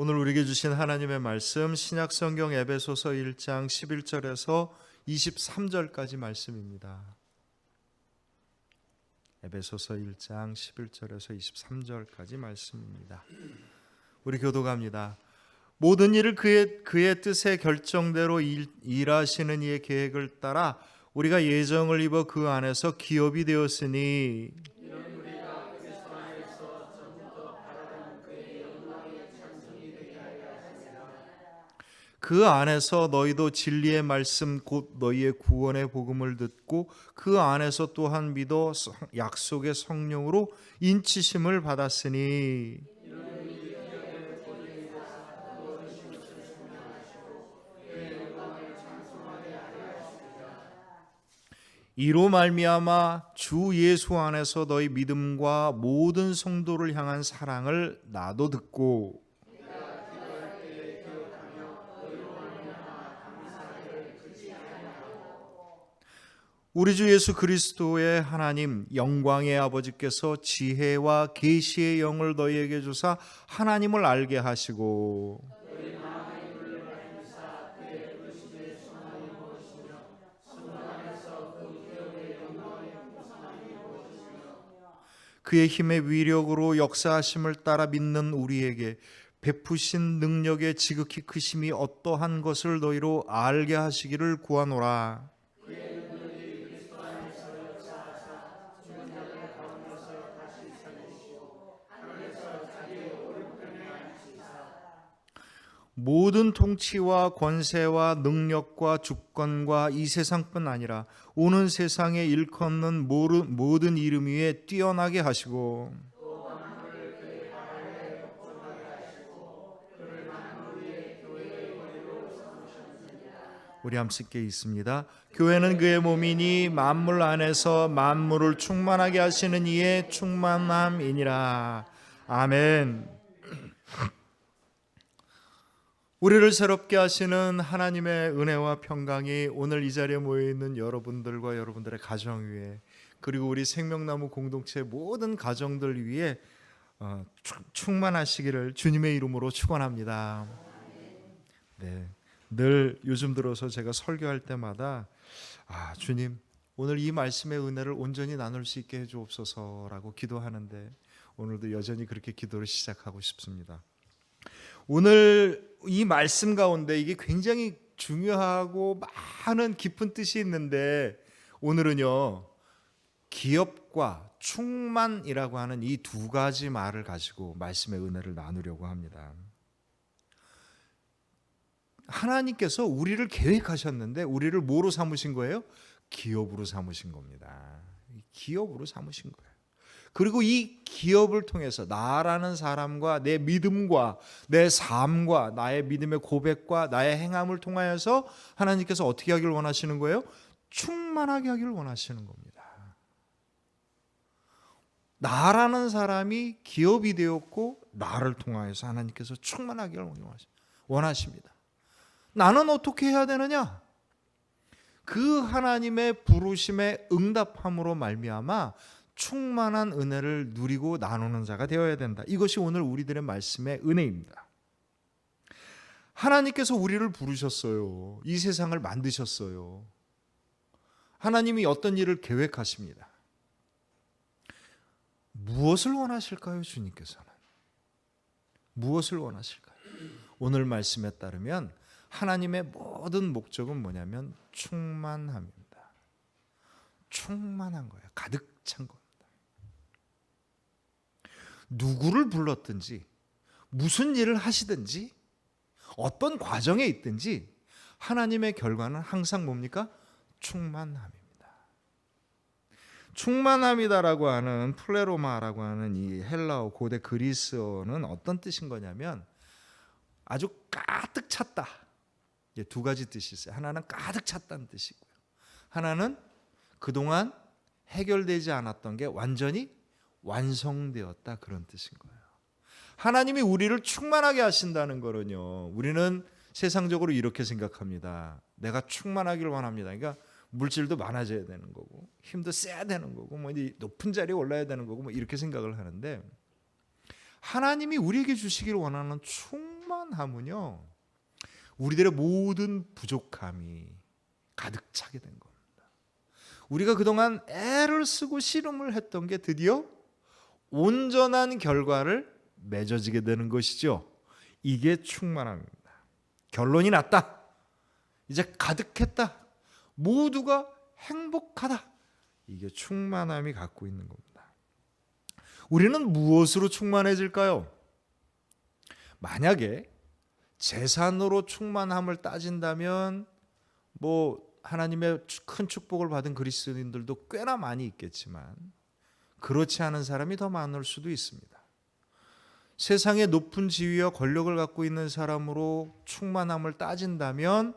오늘 우리에게 주신 하나님의 말씀 신약성경 에베소서 1장 11절에서 23절까지 말씀입니다. 에베소서 1장 11절에서 23절까지 말씀입니다. 우리 교독합니다. 모든 일을 그의 뜻의 결정대로 일하시는 이의 계획을 따라 우리가 예정을 입어 그 안에서 기업이 되었으니 그 안에서 너희도 진리의 말씀 곧 너희의 구원의 복음을 듣고 그 안에서 또한 믿어 약속의 성령으로 인치심을 받았으니 이로 말미암아 주 예수 안에서 너희 믿음과 모든 성도를 향한 사랑을 나도 듣고 우리 주 예수 그리스도의 하나님 영광의 아버지께서 지혜와 계시의 영을 너희에게 주사 하나님을 알게 하시고 그의 힘의 위력으로 역사하심을 따라 믿는 우리에게 베푸신 능력의 지극히 크심이 어떠한 것을 너희로 알게 하시기를 구하노라. 모든 통치와 권세와 능력과 주권과 이 세상뿐 아니라 오는 세상에 일컫는 모든 이름 위에 뛰어나게 하시고 우리 함께 있습니다. 교회는 그의 몸이니 만물 안에서 만물을 충만하게 하시는 이의 충만함이니라. 아멘. 우리를 새롭게 하시는 하나님의 은혜와 평강이 오늘 이 자리에 모여있는 여러분들과 여러분들의 가정 위에 그리고 우리 생명나무 공동체의 모든 가정들 위에 충만하시기를 주님의 이름으로 축원합니다. 네, 늘 요즘 들어서 제가 설교할 때마다 주님 오늘 이 말씀의 은혜를 온전히 나눌 수 있게 해주옵소서라고 기도하는데 오늘도 여전히 그렇게 기도를 시작하고 싶습니다. 오늘 이 말씀 가운데 이게 굉장히 중요하고 많은 깊은 뜻이 있는데 오늘은요 기업과 충만이라고 하는 이 두 가지 말을 가지고 말씀의 은혜를 나누려고 합니다. 하나님께서 우리를 계획하셨는데 우리를 뭐로 삼으신 거예요? 기업으로 삼으신 겁니다. 기업으로 삼으신 거예요. 그리고 이 기업을 통해서 나라는 사람과 내 믿음과 내 삶과 나의 믿음의 고백과 나의 행함을 통하여서 하나님께서 어떻게 하기를 원하시는 거예요? 충만하게 하기를 원하시는 겁니다. 나라는 사람이 기업이 되었고 나를 통하여서 하나님께서 충만하기를 원하십니다. 나는 어떻게 해야 되느냐? 그 하나님의 부르심에 응답함으로 말미암아 충만한 은혜를 누리고 나누는 자가 되어야 된다. 이것이 오늘 우리들의 말씀의 은혜입니다. 하나님께서 우리를 부르셨어요. 이 세상을 만드셨어요. 하나님이 어떤 일을 계획하십니다. 무엇을 원하실까요? 주님께서는 무엇을 원하실까요? 오늘 말씀에 따르면 하나님의 모든 목적은 뭐냐면 충만함입니다. 충만한 거예요. 가득 찬 겁니다. 누구를 불렀든지 무슨 일을 하시든지 어떤 과정에 있든지 하나님의 결과는 항상 뭡니까? 충만함입니다. 충만함이다라고 하는 플레로마라고 하는 이 헬라어 고대 그리스어는 어떤 뜻인 거냐면 아주 가득 찼다. 두 가지 뜻이 있어요. 하나는 가득 찼다는 뜻이고요. 하나는 그동안 해결되지 않았던 게 완전히 완성되었다 그런 뜻인 거예요. 하나님이 우리를 충만하게 하신다는 거는요. 우리는 세상적으로 이렇게 생각합니다. 내가 충만하기를 원합니다. 그러니까 물질도 많아져야 되는 거고 힘도 세야 되는 거고 뭐 높은 자리에 올라야 되는 거고 뭐 이렇게 생각을 하는데 하나님이 우리에게 주시기를 원하는 충만함은요, 우리들의 모든 부족함이 가득 차게 된 겁니다. 우리가 그동안 애를 쓰고 씨름을 했던 게 드디어 온전한 결과를 맺어지게 되는 것이죠. 이게 충만함입니다. 결론이 났다. 이제 가득했다. 모두가 행복하다. 이게 충만함이 갖고 있는 겁니다. 우리는 무엇으로 충만해질까요? 만약에 재산으로 충만함을 따진다면 하나님의 큰 축복을 받은 그리스도인들도 꽤나 많이 있겠지만 그렇지 않은 사람이 더 많을 수도 있습니다. 세상의 높은 지위와 권력을 갖고 있는 사람으로 충만함을 따진다면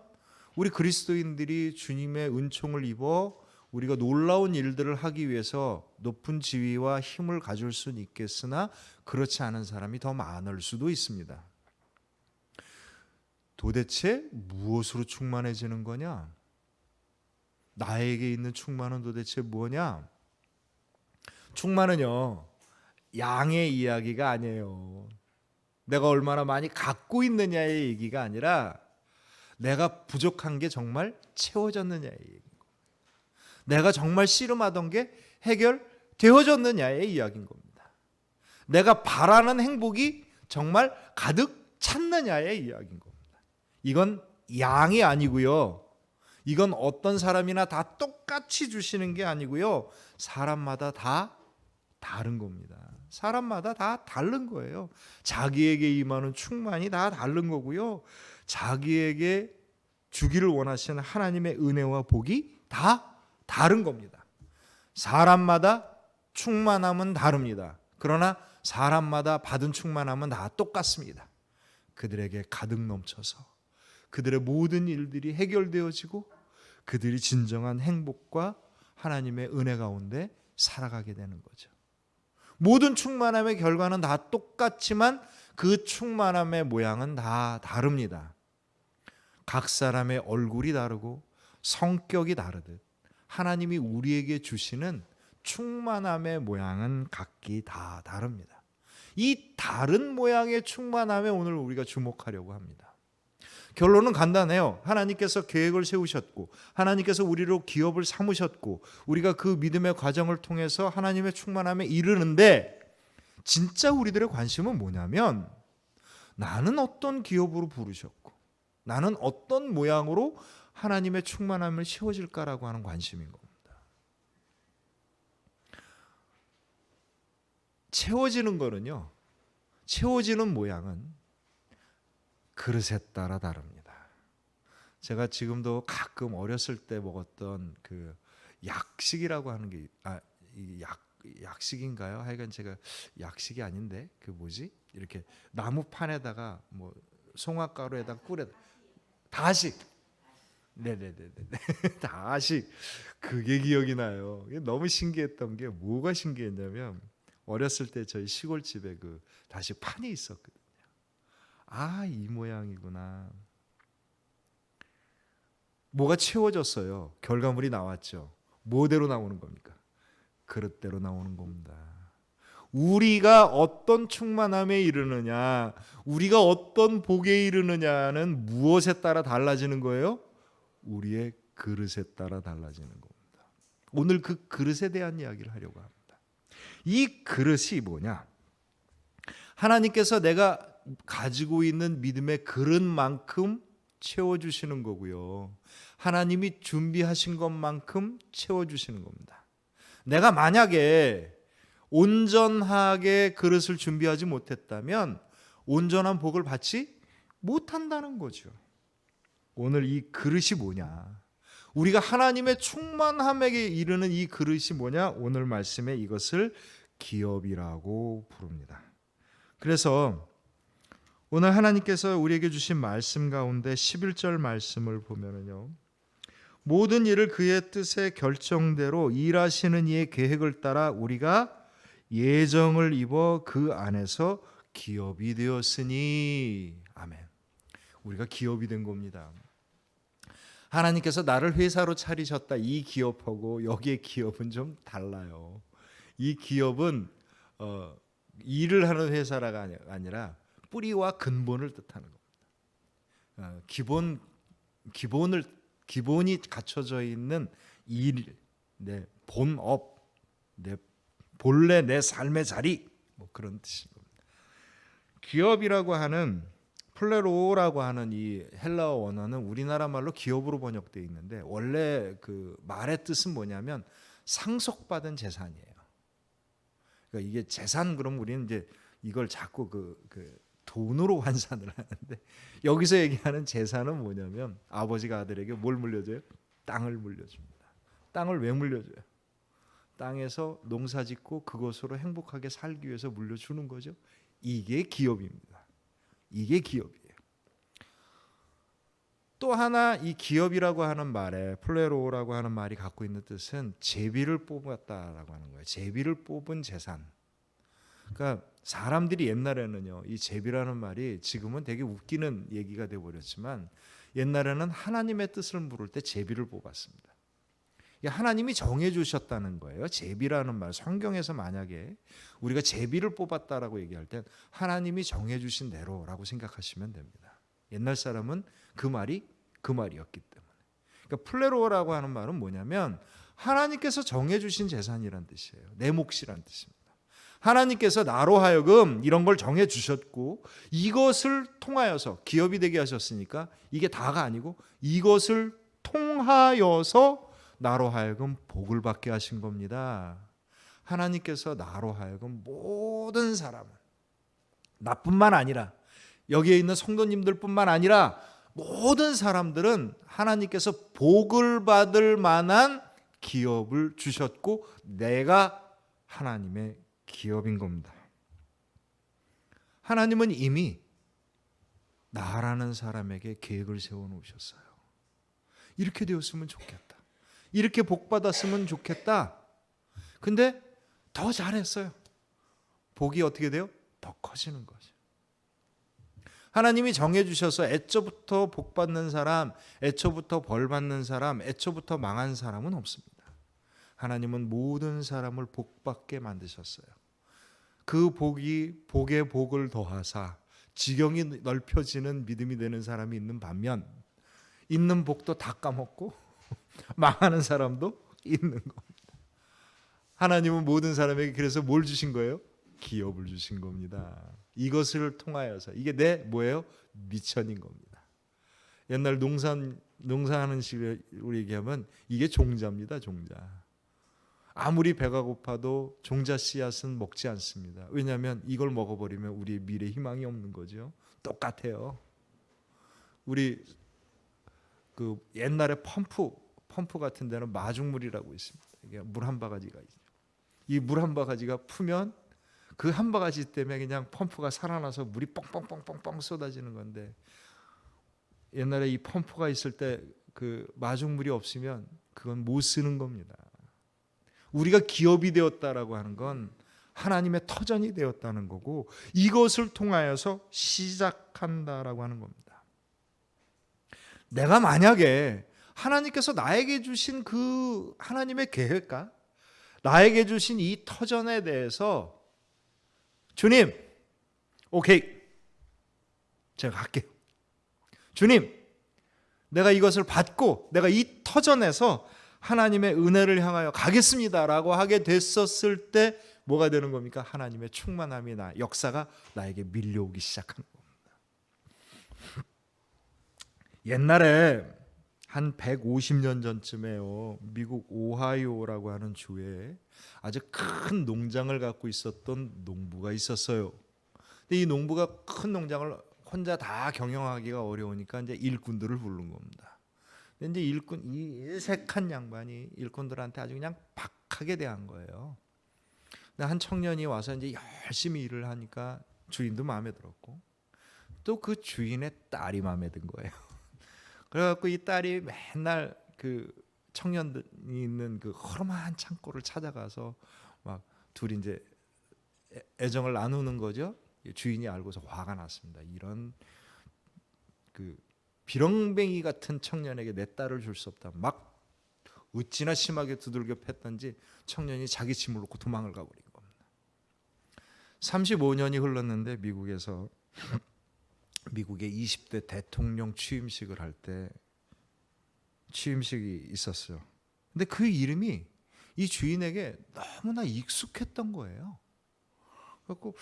우리 그리스도인들이 주님의 은총을 입어 우리가 놀라운 일들을 하기 위해서 높은 지위와 힘을 가질 수는 있겠으나 그렇지 않은 사람이 더 많을 수도 있습니다. 도대체 무엇으로 충만해지는 거냐? 나에게 있는 충만은 도대체 뭐냐? 충만은요, 양의 이야기가 아니에요. 내가 얼마나 많이 갖고 있느냐의 얘기가 아니라 내가 부족한 게 정말 채워졌느냐의 얘기인 겁니다. 내가 정말 씨름하던 게 해결되어졌느냐의 이야기인 겁니다. 내가 바라는 행복이 정말 가득 찼느냐의 이야기인 겁니다. 이건 양이 아니고요. 이건 어떤 사람이나 다 똑같이 주시는 게 아니고요. 사람마다 다 다른 겁니다. 사람마다 다 다른 거예요. 자기에게 임하는 충만이 다 다른 거고요. 자기에게 주기를 원하시는 하나님의 은혜와 복이 다 다른 겁니다. 사람마다 충만함은 다릅니다. 그러나 사람마다 받은 충만함은 다 똑같습니다. 그들에게 가득 넘쳐서 그들의 모든 일들이 해결되어지고 그들이 진정한 행복과 하나님의 은혜 가운데 살아가게 되는 거죠. 모든 충만함의 결과는 다 똑같지만 그 충만함의 모양은 다 다릅니다. 각 사람의 얼굴이 다르고 성격이 다르듯 하나님이 우리에게 주시는 충만함의 모양은 각기 다 다릅니다. 이 다른 모양의 충만함에 오늘 우리가 주목하려고 합니다. 결론은 간단해요. 하나님께서 계획을 세우셨고 하나님께서 우리로 기업을 삼으셨고 우리가 그 믿음의 과정을 통해서 하나님의 충만함에 이르는데 진짜 우리들의 관심은 뭐냐면 나는 어떤 기업으로 부르셨고 나는 어떤 모양으로 하나님의 충만함을 채워질까라고 하는 관심인 겁니다. 채워지는 거는요, 채워지는 모양은 그릇에 따라 다릅니다. 제가 지금도 가끔 어렸을 때 먹었던 그 약식이라고 하는 게 약식인가요? 하여간 제가 약식이 아닌데 그 뭐지? 이렇게 나무판에다가 뭐 송화가루에다 꿀에 다식. 네네네네. 다식. 그게 기억이 나요. 너무 신기했던 게 뭐가 신기했냐면 어렸을 때 저희 시골집에 그 다식 판이 있었거든요. 아, 이 모양이구나. 뭐가 채워졌어요. 결과물이 나왔죠. 뭐대로 나오는 겁니까? 그릇대로 나오는 겁니다. 우리가 어떤 충만함에 이르느냐, 우리가 어떤 복에 이르느냐는 무엇에 따라 달라지는 거예요? 우리의 그릇에 따라 달라지는 겁니다. 오늘 그 그릇에 대한 이야기를 하려고 합니다. 이 그릇이 뭐냐? 하나님께서 내가 가지고 있는 믿음의 그릇만큼 채워주시는 거고요. 하나님이 준비하신 것만큼 채워주시는 겁니다. 내가 만약에 온전하게 그릇을 준비하지 못했다면 온전한 복을 받지 못한다는 거죠. 오늘 이 그릇이 뭐냐? 우리가 하나님의 충만함에게 이르는 이 그릇이 뭐냐? 오늘 말씀에 이것을 기업이라고 부릅니다. 그래서 오늘 하나님께서 우리에게 주신 말씀 가운데 11절 말씀을 보면은요, 모든 일을 그의 뜻의 결정대로 일하시는 이의 계획을 따라 우리가 예정을 입어 그 안에서 기업이 되었으니. 아멘. 우리가 기업이 된 겁니다. 하나님께서 나를 회사로 차리셨다. 이 기업하고 여기의 기업은 좀 달라요. 이 기업은 일을 하는 회사가 아니라 뿌리와 근본을 뜻하는 겁니다. 기본이 갖춰져 있는 일, 내 본업, 내 본래 내 삶의 자리, 뭐 그런 뜻입니다. 기업이라고 하는 플레로라고 하는 이 헬라어 원어는 우리나라 말로 기업으로 번역되어 있는데 원래 그 말의 뜻은 뭐냐면 상속받은 재산이에요. 그러니까 이게 재산 그럼 우리는 이제 이걸 자꾸 그 돈으로 환산을 하는데 여기서 얘기하는 재산은 뭐냐면 아버지가 아들에게 뭘 물려줘요? 땅을 물려줍니다. 땅을 왜 물려줘요? 땅에서 농사짓고 그것으로 행복하게 살기 위해서 물려주는 거죠. 이게 기업입니다. 이게 기업이에요. 또 하나 이 기업이라고 하는 말에 플레로라고 하는 말이 갖고 있는 뜻은 제비를 뽑았다라고 하는 거예요. 제비를 뽑은 재산. 그러니까 사람들이 옛날에는요, 이 제비라는 말이 지금은 되게 웃기는 얘기가 되어버렸지만 옛날에는 하나님의 뜻을 물을 때 제비를 뽑았습니다. 하나님이 정해주셨다는 거예요. 제비라는 말, 성경에서 만약에 우리가 제비를 뽑았다라고 얘기할 땐 하나님이 정해주신 대로라고 생각하시면 됩니다. 옛날 사람은 그 말이었기 때문에. 그러니까 플레로라고 하는 말은 뭐냐면 하나님께서 정해주신 재산이란 뜻이에요. 내 몫이란 뜻입니다. 하나님께서 나로 하여금 이런 걸 정해주셨고 이것을 통하여서 기업이 되게 하셨으니까 이게 다가 아니고 이것을 통하여서 나로 하여금 복을 받게 하신 겁니다. 하나님께서 나로 하여금 모든 사람은 나뿐만 아니라 여기에 있는 성도님들뿐만 아니라 모든 사람들은 하나님께서 복을 받을 만한 기업을 주셨고 내가 하나님의 기업인 겁니다. 하나님은 이미 나라는 사람에게 계획을 세워놓으셨어요. 이렇게 되었으면 좋겠다. 이렇게 복 받았으면 좋겠다. 근데 더 잘했어요. 복이 어떻게 돼요? 더 커지는 거죠. 하나님이 정해주셔서 애초부터 복 받는 사람, 애초부터 벌 받는 사람, 애초부터 망한 사람은 없습니다. 하나님은 모든 사람을 복 받게 만드셨어요. 그 복이 복의 복을 더하사 지경이 넓혀지는 믿음이 되는 사람이 있는 반면 있는 복도 다 까먹고 망하는 사람도 있는 겁니다. 하나님은 모든 사람에게 그래서 뭘 주신 거예요? 기업을 주신 겁니다. 이것을 통하여서 이게 내 뭐예요? 미천인 겁니다. 옛날 농사하는 식으로 얘기하면 이게 종자입니다. 종자. 아무리 배가 고파도 종자 씨앗은 먹지 않습니다. 왜냐하면 이걸 먹어버리면 우리의 미래 희망이 없는 거죠. 똑같아요. 우리 그 옛날에 펌프 같은 데는 마중물이라고 있습니다. 이게 물 한 바가지가 있죠. 이 물 한 바가지가 푸면 그 한 바가지 때문에 그냥 펌프가 살아나서 물이 뻥뻥뻥뻥뻥 쏟아지는 건데 옛날에 이 펌프가 있을 때 그 마중물이 없으면 그건 못 쓰는 겁니다. 우리가 기업이 되었다라고 하는 건 하나님의 터전이 되었다는 거고 이것을 통하여서 시작한다라고 하는 겁니다. 내가 만약에 하나님께서 나에게 주신 그 하나님의 계획과 나에게 주신 이 터전에 대해서 주님, 오케이, 제가 갈게요. 주님, 내가 이것을 받고 내가 이 터전에서 하나님의 은혜를 향하여 가겠습니다라고 하게 됐었을 때 뭐가 되는 겁니까? 하나님의 충만함이 역사가 나에게 밀려오기 시작하는 겁니다. 옛날에 한 150년 전쯤에요. 미국 오하이오라고 하는 주에 아주 큰 농장을 갖고 있었던 농부가 있었어요. 근데 이 농부가 큰 농장을 혼자 다 경영하기가 어려우니까 이제 일꾼들을 부른 겁니다. 근데 이제 이 색한 양반이 일꾼들한테 아주 그냥 박하게 대한 거예요. 근데 한 청년이 와서 이제 열심히 일을 하니까 주인도 마음에 들었고 또 그 주인의 딸이 마음에 든 거예요. 그래갖고 이 딸이 맨날 그 청년들이 있는 그 허름한 창고를 찾아가서 막 둘이 이제 애정을 나누는 거죠. 주인이 알고서 화가 났습니다. 이런 그 비렁뱅이 같은 청년에게 내 딸을 줄 수 없다. 막 어찌나 심하게 두들겨 팼던지 청년이 자기 짐을 놓고 도망을 가버린 겁니다. 35년이 흘렀는데 미국의 20대 대통령 취임식을 할 때 취임식이 있었어요. 근데 그 이름이 이 주인에게 너무나 익숙했던 거예요. 그래서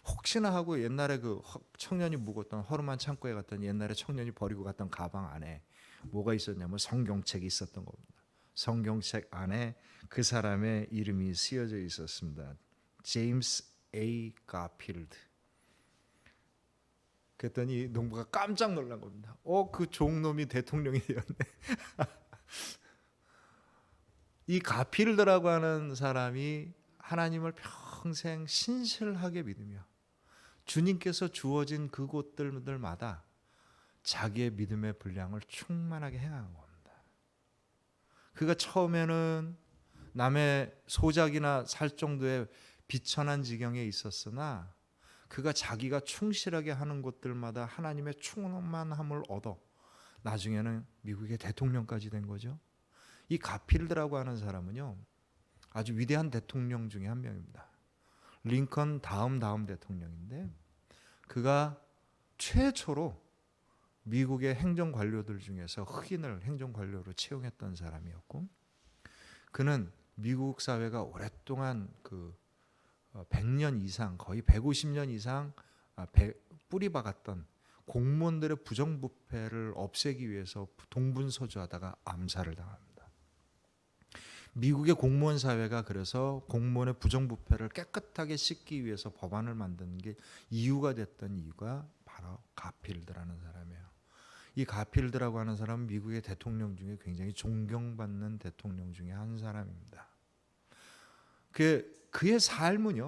혹시나 하고 옛날에 그 청년이 묵었던 허름한 창고에 갔더니 옛날에 청년이 버리고 갔던 가방 안에 뭐가 있었냐면 성경책이 있었던 겁니다. 성경책 안에 그 사람의 이름이 쓰여져 있었습니다. 제임스 A. 가필드. 그랬더니 농부가 깜짝 놀란 겁니다. 그 종놈이 대통령이 되었네. 이 가필드라고 하는 사람이 하나님을 평생 신실하게 믿으며 주님께서 주어진 그곳들마다 자기의 믿음의 분량을 충만하게 행한 겁니다. 그가 처음에는 남의 소작이나 살 정도의 비천한 지경에 있었으나 그가 자기가 충실하게 하는 곳들마다 하나님의 충만함을 얻어 나중에는 미국의 대통령까지 된 거죠. 이 가필드라고 하는 사람은요, 아주 위대한 대통령 중에 한 명입니다. 링컨 다음 대통령인데 그가 최초로 미국의 행정관료들 중에서 흑인을 행정관료로 채용했던 사람이었고, 그는 미국 사회가 오랫동안 100년 이상, 거의 150년 이상 뿌리박았던 공무원들의 부정부패를 없애기 위해서 동분서주하다가 암살을 당합니다. 미국의 공무원 사회가 그래서 공무원의 부정부패를 깨끗하게 씻기 위해서 법안을 만든 게 이유가 됐던 이유가 바로 가필드라는 사람이에요. 이 가필드라고 하는 사람은 미국의 대통령 중에 굉장히 존경받는 대통령 중에 한 사람입니다. 그의 삶은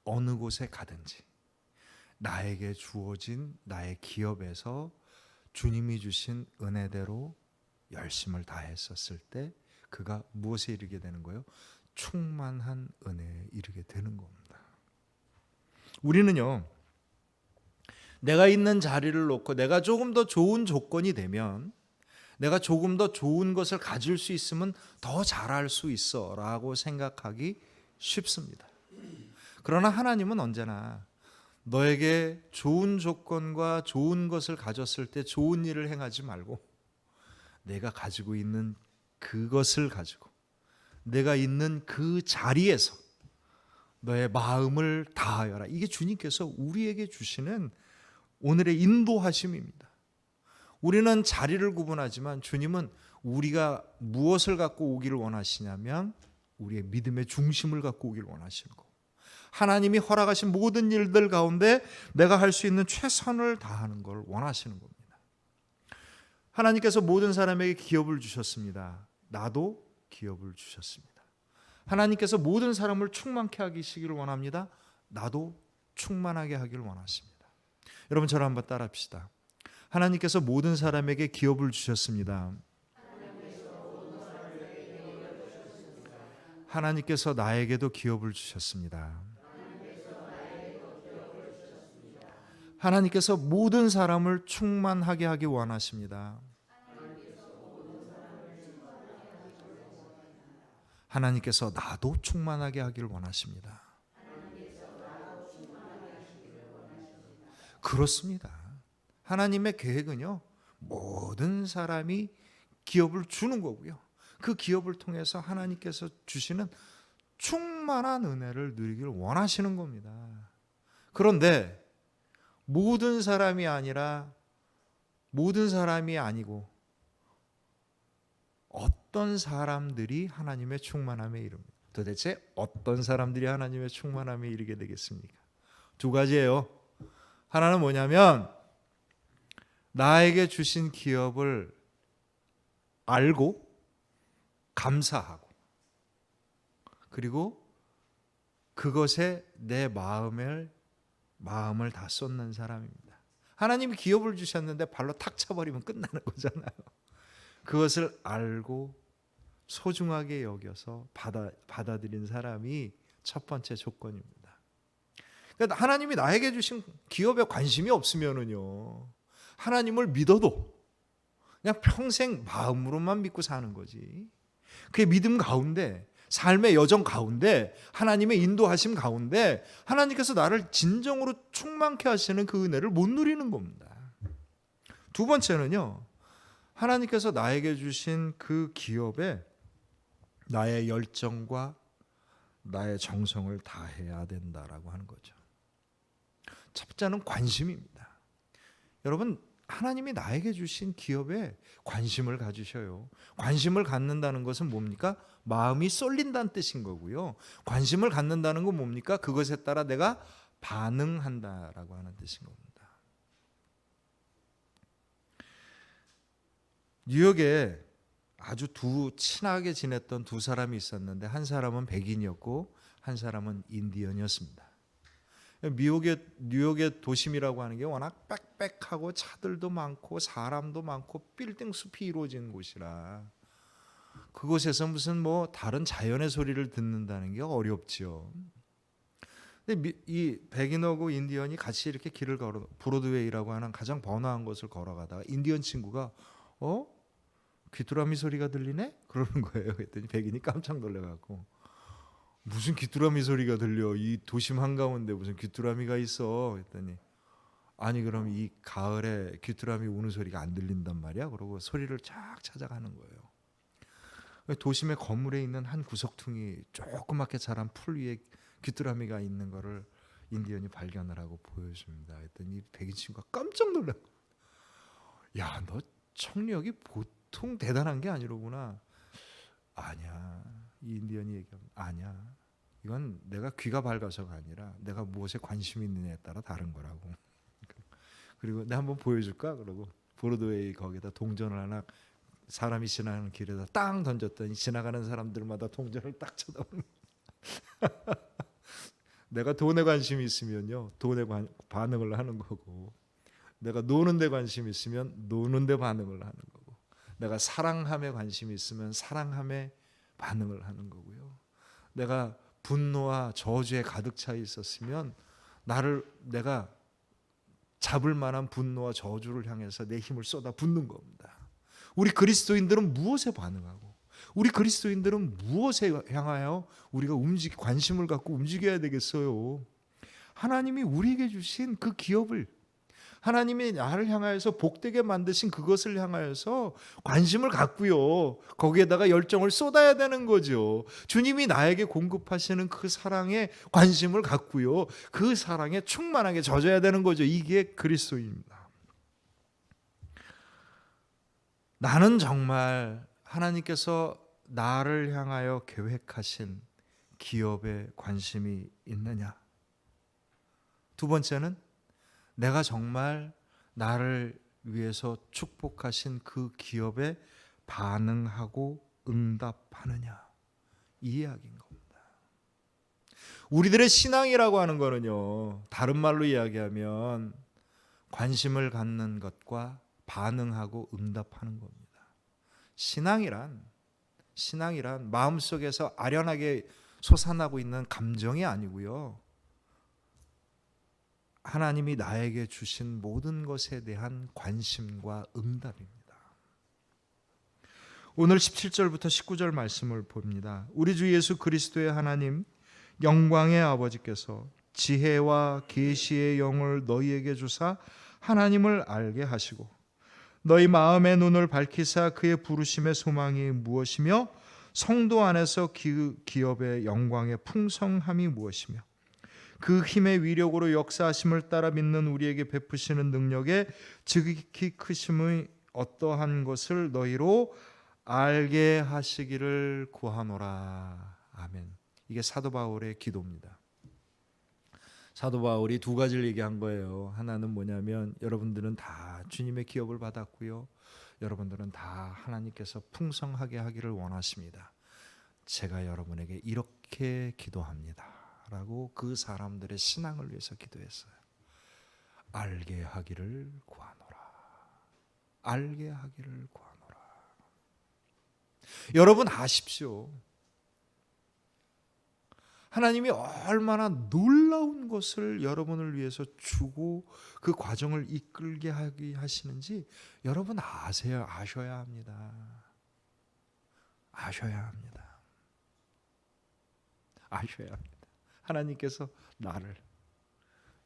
어느 곳에 가든지 나에게 주어진 나의 기업에서 주님이 주신 은혜대로 열심을 다했었을 때 그가 무엇에 이르게 되는 거예요? 충만한 은혜에 이르게 되는 겁니다. 우리는요, 내가 있는 자리를 놓고 내가 조금 더 좋은 조건이 되면, 내가 조금 더 좋은 것을 가질 수 있으면 더 잘할 수 있어 라고 생각하기 쉽습니다. 그러나 하나님은 언제나 너에게 좋은 조건과 좋은 것을 가졌을 때 좋은 일을 행하지 말고 내가 가지고 있는 그것을 가지고 내가 있는 그 자리에서 너의 마음을 다하여라. 이게 주님께서 우리에게 주시는 오늘의 인도하심입니다. 우리는 자리를 구분하지만 주님은 우리가 무엇을 갖고 오기를 원하시냐면 우리의 믿음의 중심을 갖고 오기를 원하시는 거고, 하나님이 허락하신 모든 일들 가운데 내가 할 수 있는 최선을 다하는 걸 원하시는 겁니다. 하나님께서 모든 사람에게 기업을 주셨습니다. 나도 기업을 주셨습니다. 하나님께서 모든 사람을 충만케 하시기를 원합니다. 나도 충만하게 하기를 원하십니다. 여러분, 저를 한번 따라합시다. 하나님께서 모든 사람에게 기업을 주셨습니다. 하나님께서 나에게도 기업을 주셨습니다. 하나님께서 모든 사람을 충만하게 하기 원하십니다. 하나님께서 나도 충만하게 하기를 원하십니다. 그렇습니다. 하나님의 계획은요, 모든 사람이 기업을 주는 거고요. 그 기업을 통해서 하나님께서 주시는 충만한 은혜를 누리기를 원하시는 겁니다. 그런데 모든 사람이 아니고 어떤 사람들이 하나님의 충만함에 이릅니다. 도대체 어떤 사람들이 하나님의 충만함에 이르게 되겠습니까? 두 가지예요. 하나는 뭐냐면 나에게 주신 기업을 알고 감사하고, 그리고 그것에 내 마음을 다 쏟는 사람입니다. 하나님이 기업을 주셨는데 발로 탁 쳐버리면 끝나는 거잖아요. 그것을 알고 소중하게 여겨서 받아들인 사람이 첫 번째 조건입니다. 그러니까 하나님이 나에게 주신 기업에 관심이 없으면은요, 하나님을 믿어도 그냥 평생 마음으로만 믿고 사는 거지. 그의 믿음 가운데 삶의 여정 가운데 하나님의 인도하심 가운데 하나님께서 나를 진정으로 충만케 하시는 그 은혜를 못 누리는 겁니다. 두 번째는요, 하나님께서 나에게 주신 그 기업에 나의 열정과 나의 정성을 다해야 된다라고 하는 거죠. 첫 번째는 관심입니다. 여러분, 하나님이 나에게 주신 기업에 관심을 가지셔요. 관심을 갖는다는 것은 뭡니까? 마음이 쏠린다는 뜻인 거고요. 관심을 갖는다는 건 뭡니까? 그것에 따라 내가 반응한다라고 하는 뜻인 겁니다. 뉴욕에 아주 친하게 지냈던 두 사람이 있었는데 한 사람은 백인이었고 한 사람은 인디언이었습니다. 뉴욕의 도심이라고 하는 게 워낙 빽빽하고 차들도 많고 사람도 많고 빌딩 숲이 이루어진 곳이라 그곳에서 무슨 다른 자연의 소리를 듣는다는 게 어렵죠. 근데 이 백인하고 인디언이 같이 이렇게 길을 걸어 브로드웨이라고 하는 가장 번화한 곳을 걸어가다가 인디언 친구가 귀뚜라미 소리가 들리네? 그러는 거예요. 그랬더니 백인이 깜짝 놀라갖고 무슨 귀뚜라미 소리가 들려? 이 도심 한가운데 무슨 귀뚜라미가 있어? 그랬더니 아니 그럼 이 가을에 귀뚜라미 우는 소리가 안 들린단 말이야? 그러고 소리를 쫙 찾아가는 거예요. 도심의 건물에 있는 한 구석퉁이 조그맣게 자란 풀 위에 귀뚜라미가 있는 거를 인디언이 발견을 하고 보여줍니다. 그랬더니 백인 친구가 깜짝 놀라고 야, 너 청력이 보통 대단한 게 아니로구나. 아니야. 이 인디언이 얘기하면 아니야. 이건 내가 귀가 밝아서가 아니라 내가 무엇에 관심이 있느냐에 따라 다른 거라고. 그리고 내가 한번 보여줄까? 그러고 브로드웨이 거기다 동전을 하나 사람이 지나가는 길에다 땅 던졌더니 지나가는 사람들마다 동전을 딱 쳐다보는 내가 돈에 관심이 있으면요 돈에 반응을 하는 거고 내가 노는 데 관심이 있으면 노는 데 반응을 하는 거고 내가 사랑함에 관심이 있으면 사랑함에 반응을 하는 거고요. 내가 분노와 저주에 가득 차 있었으면 내가 잡을 만한 분노와 저주를 향해서 내 힘을 쏟아 붓는 겁니다. 우리 그리스도인들은 무엇에 반응하고 우리 그리스도인들은 무엇에 향하여 우리가 관심을 갖고 움직여야 되겠어요? 하나님이 우리에게 주신 그 기업을 하나님이 나를 향하여서 복되게 만드신 그것을 향하여서 관심을 갖고요. 거기에다가 열정을 쏟아야 되는 거죠. 주님이 나에게 공급하시는 그 사랑에 관심을 갖고요. 그 사랑에 충만하게 젖어야 되는 거죠. 이게 그리스도입니다. 나는 정말 하나님께서 나를 향하여 계획하신 기업에 관심이 있느냐? 두 번째는 내가 정말 나를 위해서 축복하신 그 기업에 반응하고 응답하느냐? 이 이야기인 겁니다. 우리들의 신앙이라고 하는 거는요, 다른 말로 이야기하면 관심을 갖는 것과 반응하고 응답하는 겁니다. 신앙이란 마음속에서 아련하게 솟아나고 있는 감정이 아니고요. 하나님이 나에게 주신 모든 것에 대한 관심과 응답입니다. 오늘 17절부터 19절 말씀을 봅니다. 우리 주 예수 그리스도의 하나님 영광의 아버지께서 지혜와 계시의 영을 너희에게 주사 하나님을 알게 하시고 너희 마음의 눈을 밝히사 그의 부르심의 소망이 무엇이며 성도 안에서 기업의 영광의 풍성함이 무엇이며 그 힘의 위력으로 역사하심을 따라 믿는 우리에게 베푸시는 능력의 지극히 크심의 어떠한 것을 너희로 알게 하시기를 구하노라. 아멘. 이게 사도 바울의 기도입니다. 사도 바울이 두 가지를 얘기한 거예요. 하나는 뭐냐면 여러분들은 다 주님의 기업을 받았고요. 여러분들은 다 하나님께서 풍성하게 하기를 원하십니다. 제가 여러분에게 이렇게 기도합니다. 라고 그 사람들의 신앙을 위해서 기도했어요. 알게 하기를 구하노라. 알게 하기를 구하노라. 여러분 아십시오. 하나님이 얼마나 놀라운 것을 여러분을 위해서 주고 그 과정을 이끌게 하시는지 여러분 아셔야 합니다. 아셔야 합니다. 아셔야 합니다. 하나님께서 나를,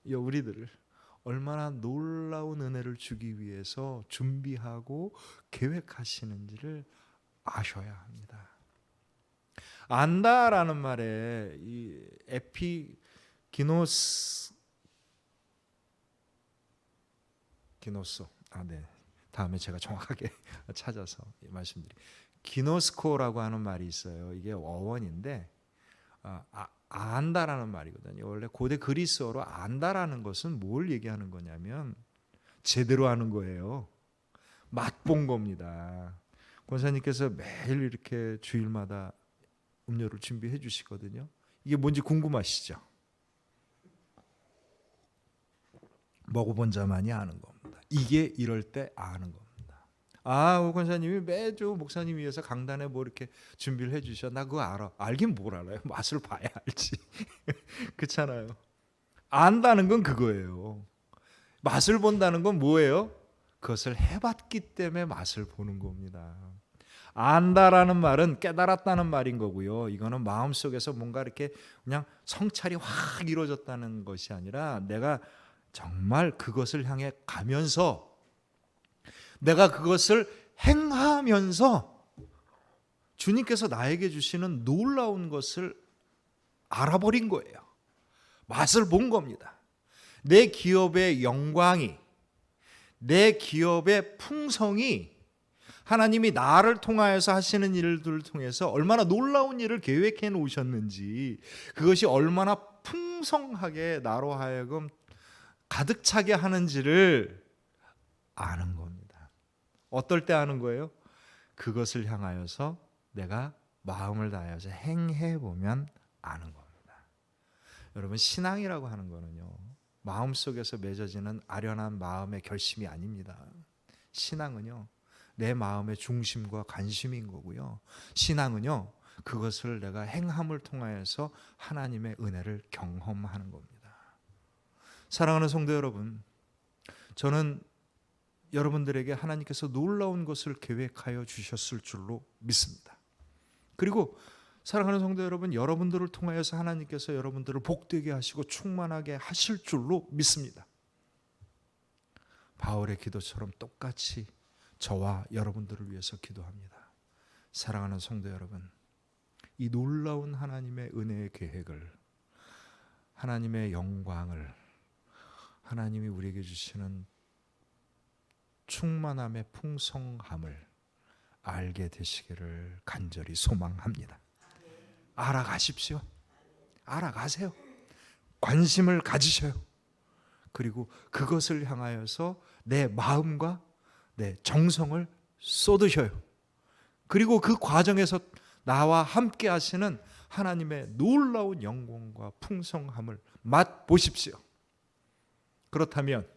우리들을 얼마나 놀라운 은혜를 주기 위해서 준비하고 계획하시는지를 아셔야 합니다. 안다라는 말에 이 에피기노소, 다음에 제가 정확하게 찾아서 말씀드릴게요. 기노스코라고 하는 말이 있어요. 이게 어원인데 안다라는 말이거든요. 원래 고대 그리스어로 안다라는 것은 뭘 얘기하는 거냐면 제대로 하는 거예요. 맛본 겁니다. 권사님께서 매일 이렇게 주일마다 음료를 준비해 주시거든요. 이게 뭔지 궁금하시죠? 먹어본 자만이 아는 겁니다. 이게 이럴 때 아는 겁니다. 오 권사님이 매주 목사님 위해서 강단에 뭐 이렇게 준비를 해주셔. 나 그거 알아. 알긴 뭘 알아요. 맛을 봐야 알지. 그렇잖아요. 안다는 건 그거예요. 맛을 본다는 건 뭐예요? 그것을 해봤기 때문에 맛을 보는 겁니다. 안다라는 말은 깨달았다는 말인 거고요. 이거는 마음속에서 뭔가 이렇게 그냥 성찰이 확 이루어졌다는 것이 아니라 내가 정말 그것을 향해 가면서 내가 그것을 행하면서 주님께서 나에게 주시는 놀라운 것을 알아버린 거예요. 맛을 본 겁니다. 내 기업의 영광이, 내 기업의 풍성이 하나님이 나를 통하여서 하시는 일들을 통해서 얼마나 놀라운 일을 계획해 놓으셨는지, 그것이 얼마나 풍성하게 나로 하여금 가득 차게 하는지를 아는 겁니다. 어떨 때 아는 거예요? 그것을 향하여서 내가 마음을 다해서 행해 보면 아는 겁니다. 여러분, 신앙이라고 하는 거는요, 마음속에서 맺어지는 아련한 마음의 결심이 아닙니다. 신앙은요, 내 마음의 중심과 관심인 거고요. 신앙은요, 그것을 내가 행함을 통하여서 하나님의 은혜를 경험하는 겁니다. 사랑하는 성도 여러분, 저는 여러분들에게 하나님께서 놀라운 것을 계획하여 주셨을 줄로 믿습니다. 그리고 사랑하는 성도 여러분, 여러분들을 통하여서 하나님께서 여러분들을 복되게 하시고 충만하게 하실 줄로 믿습니다. 바울의 기도처럼 똑같이 저와 여러분들을 위해서 기도합니다. 사랑하는 성도 여러분, 이 놀라운 하나님의 은혜의 계획을, 하나님의 영광을, 하나님이 우리에게 주시는 충만함의 풍성함을 알게 되시기를 간절히 소망합니다. 알아가십시오. 알아가세요. 관심을 가지셔요. 그리고 그것을 향하여서 내 마음과 내 정성을 쏟으셔요. 그리고 그 과정에서 나와 함께 하시는 하나님의 놀라운 영광과 풍성함을 맛보십시오. 그렇다면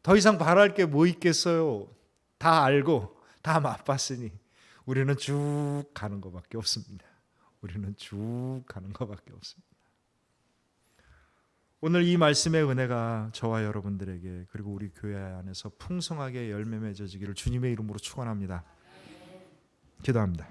더 이상 바랄 게 뭐 있겠어요? 다 알고 다 맛봤으니 우리는 쭉 가는 것밖에 없습니다. 우리는 쭉 가는 것밖에 없습니다. 오늘 이 말씀의 은혜가 저와 여러분들에게, 그리고 우리 교회 안에서 풍성하게 열매 맺어지기를 주님의 이름으로 축원합니다. 기도합니다.